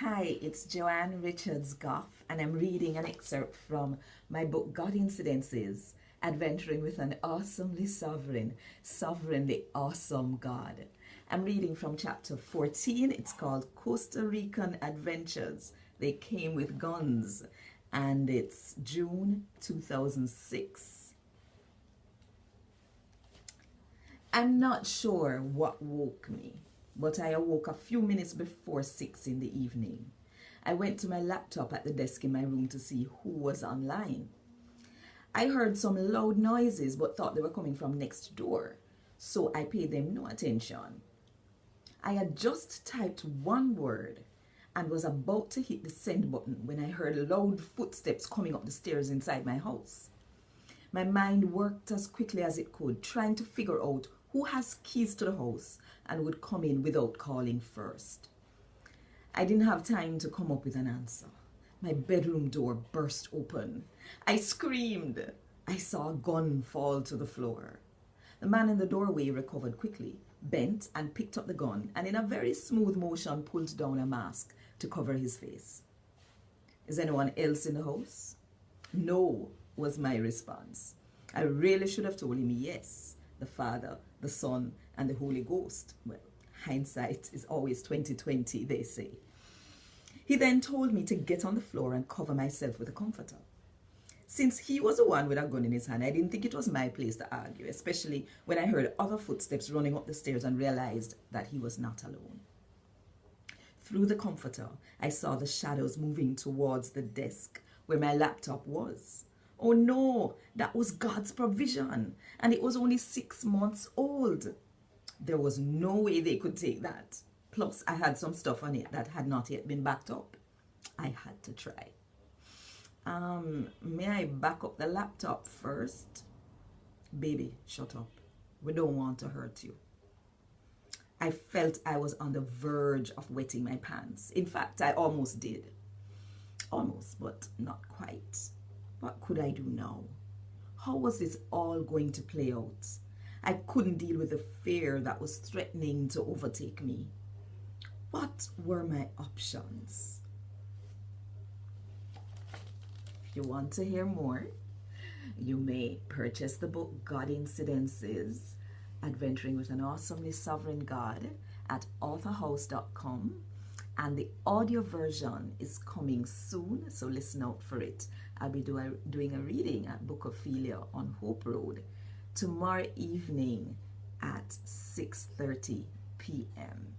Hi, it's Joanne Richards Goff, and I'm reading an excerpt from my book Godincidences, Adventuring with an Awesomely Sovereign, Sovereignly Awesome God. I'm reading from chapter 14. It's called Costa Rican Adventures. They Came with Guns, and it's June 2006. I'm not sure what woke me, but I awoke a few minutes before 6 in the evening. I went to my laptop at the desk in my room to see who was online. I heard some loud noises but thought they were coming from next door, so I paid them no attention. I had just typed one word and was about to hit the send button when I heard loud footsteps coming up the stairs inside my house. My mind worked as quickly as it could, trying to figure out who has keys to the house and would come in without calling first. I didn't have time to come up with an answer. My bedroom door burst open. I screamed. I saw a gun fall to the floor. The man in the doorway recovered quickly, bent and picked up the gun, and in a very smooth motion pulled down a mask to cover his face. "Is anyone else in the house?" "No," was my response. I really should have told him yes. The Father, the Son, and the Holy Ghost. Well, hindsight is always 20/20, they say. He then told me to get on the floor and cover myself with a comforter. Since he was the one with a gun in his hand, I didn't think it was my place to argue, especially when I heard other footsteps running up the stairs and realized that he was not alone. Through the comforter, I saw the shadows moving towards the desk where my laptop was. Oh no, that was God's provision, and it was only 6 months old. There was no way they could take that. Plus, I had some stuff on it that had not yet been backed up. I had to try. May I back up the laptop first? Baby, shut up. We don't want to hurt you. I felt I was on the verge of wetting my pants. In fact, I almost did. Almost, but not quite. What could I do now? How was this all going to play out? I couldn't deal with the fear that was threatening to overtake me. What were my options? If you want to hear more, you may purchase the book Godincidences, Adventuring with an Awesomely Sovereign God at authorhouse.com. And the audio version is coming soon, so listen out for it. I'll be doing a reading at Book Ophelia on Hope Road tomorrow evening at 6:30 p.m.